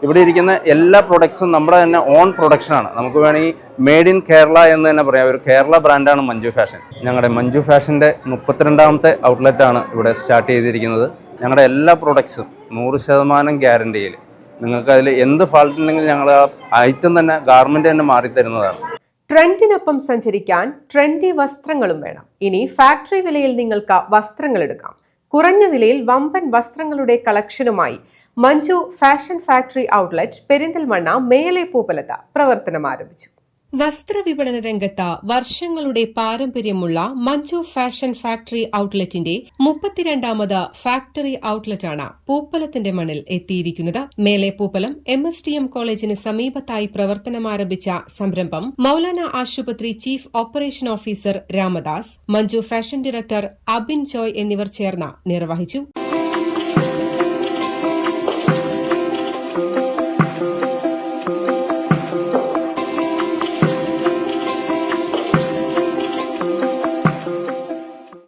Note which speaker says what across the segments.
Speaker 1: ഇവിടെ ഇരിക്കുന്ന എല്ലാ പ്രൊഡക്ട്സും നമ്മുടെ തന്നെ ഓൺ പ്രൊഡക്ഷനാണ്. നമുക്ക് വേണമെങ്കിൽ മെയ്ഡ് ഇൻ കേരള എന്ന് തന്നെ പറയാം. ഒരു കേരള ബ്രാൻഡാണ് മഞ്ജു ഫാഷൻ. ഞങ്ങളുടെ മഞ്ജു ഫാഷൻ്റെ 32ാമത്തെ ഔട്ട്ലെറ്റാണ് ഇവിടെ സ്റ്റാർട്ട് ചെയ്തിരിക്കുന്നത്. ഞങ്ങളുടെ എല്ലാ പ്രൊഡക്ട്സും 100% ഗ്യാരണ്ടിയിൽ. നിങ്ങൾക്ക് അതിൽ എന്ത് ഫാൾട്ട് ഉണ്ടെങ്കിലും ഞങ്ങൾ ആ ഐറ്റം തന്നെ ഗാർമെൻറ്റ് തന്നെ മാറിത്തരുന്നതാണ്.
Speaker 2: ട്രെൻഡിനൊപ്പം സഞ്ചരിക്കാൻ ട്രെൻഡി വസ്ത്രങ്ങളും വേണം. ഇനി ഫാക്ടറി വിലയിൽ നിങ്ങൾക്ക് വസ്ത്രങ്ങൾ എടുക്കാം. കുറഞ്ഞ വിലയിൽ വമ്പൻ വസ്ത്രങ്ങളുടെ കളക്ഷനുമായി Manju fashion factory outlet Perinthalmanna മേലെ പൂപ്പലത്ത് പ്രവർത്തനം ആരംഭിച്ചു. വസ്ത്രവിപണന രംഗത്ത് വർഷങ്ങളുടെ പാരമ്പര്യമുള്ള മഞ്ജു ഫാഷൻ ഫാക്ടറി ഔട്ട്ലെറ്റിന്റെ 32ാമത് ഫാക്ടറി ഔട്ട്ലെറ്റാണ് പൂപ്പലത്തിന്റെ മണ്ണിൽ എത്തിയിരിക്കുന്നത്. മേലെ പൂപ്പലം MSTM കോളേജിന് സമീപത്തായി പ്രവർത്തനമാരംഭിച്ച സംരംഭം മൌലാന ആശുപത്രി chief operation officer Ramadas, Manju fashion director Abin Joy എന്നിവർ ചേർന്ന് നിർവഹിച്ചു.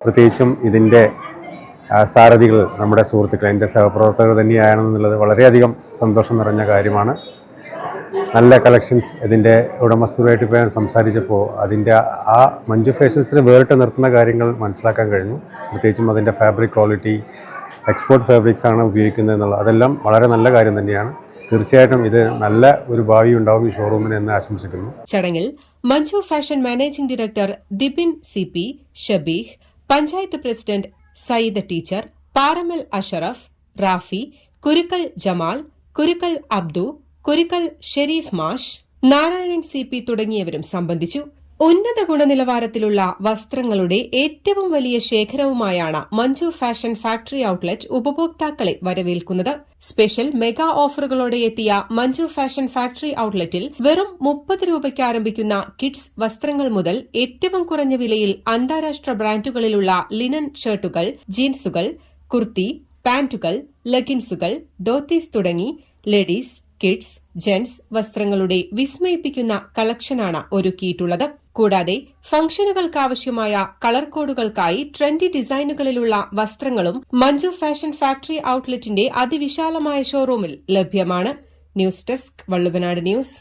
Speaker 3: പ്രത്യേകിച്ചും ഇതിൻ്റെ സാരഥികൾ നമ്മുടെ സുഹൃത്തുക്കൾ, എൻ്റെ സഹപ്രവർത്തകർ തന്നെയാണെന്നുള്ളത് വളരെയധികം സന്തോഷം നിറഞ്ഞ കാര്യമാണ്. നല്ല കളക്ഷൻസ് ഇതിൻ്റെ ഉടമസ്ഥരുമായിട്ട് ഇപ്പോൾ ഞാൻ സംസാരിച്ചപ്പോൾ അതിൻ്റെ ആ മഞ്ജു ഫാഷൻസിനെ വേറിട്ട് നിർത്തുന്ന കാര്യങ്ങൾ മനസ്സിലാക്കാൻ കഴിഞ്ഞു. പ്രത്യേകിച്ചും അതിൻ്റെ ഫാബ്രിക് ക്വാളിറ്റി, എക്സ്പോർട്ട് ഫാബ്രിക്സ് ആണ് ഉപയോഗിക്കുന്നത് എന്നുള്ളത്, അതെല്ലാം വളരെ നല്ല കാര്യം തന്നെയാണ്. തീർച്ചയായിട്ടും ഇത് നല്ല ഒരു ഭാവി ഉണ്ടാവും ഈ ഷോറൂമിന് എന്ന് ആശംസിക്കുന്നു.
Speaker 2: ചടങ്ങിൽ Manju fashion managing director Dibin CP Shabeeh, panchayat president Sayyid teacher, Paramal Ashraf, Rafi, Kurukkal Jamal, Kurukkal Abdu, Kurukkal Sherif മാഷ്, നാരായണൻ CP തുടങ്ങിയവരും സംബന്ധിച്ചു. ഉന്നത ഗുണനിലവാരത്തിലുള്ള വസ്ത്രങ്ങളുടെ ഏറ്റവും വലിയ ശേഖരവുമായാണ് മഞ്ജു ഫാഷൻ ഫാക്ടറി ഔട്ട്ലെറ്റ് ഉപഭോക്താക്കളെ വരവേൽക്കുന്നത്. സ്പെഷ്യൽ മെഗാ ഓഫറുകളോടെ എത്തിയ മഞ്ജു ഫാഷൻ ഫാക്ടറി ഔട്ട്ലെറ്റിൽ വെറും 30 രൂപയ്ക്ക് ആരംഭിക്കുന്ന കിഡ്സ് വസ്ത്രങ്ങൾ മുതൽ ഏറ്റവും കുറഞ്ഞ വിലയിൽ അന്താരാഷ്ട്ര ബ്രാൻഡുകളിലുള്ള ലിനൻ ഷർട്ടുകൾ, ജീൻസുകൾ, കുർത്തി, പാന്റുകൾ, ലെഗിൻസുകൾ, ധോത്തീസ് തുടങ്ങി ലേഡീസ്, കിഡ്സ്, ജെന്റ്സ് വസ്ത്രങ്ങളുടെ വിസ്മയിപ്പിക്കുന്ന കളക്ഷനാണ് ഒരുക്കിയിട്ടുള്ളത്. കൂടാതെ ഫംഗ്ഷനുകൾക്കാവശ്യമായ കളർ കോഡുകൾക്കായി ട്രെൻഡി ഡിസൈനുകളിലുള്ള വസ്ത്രങ്ങളും മഞ്ജു ഫാഷൻ ഫാക്ടറി ഔട്ട്ലെറ്റിന്റെ അതിവിശാലമായ ഷോറൂമിൽ ലഭ്യമാണ്. News desk, Valluvanad news.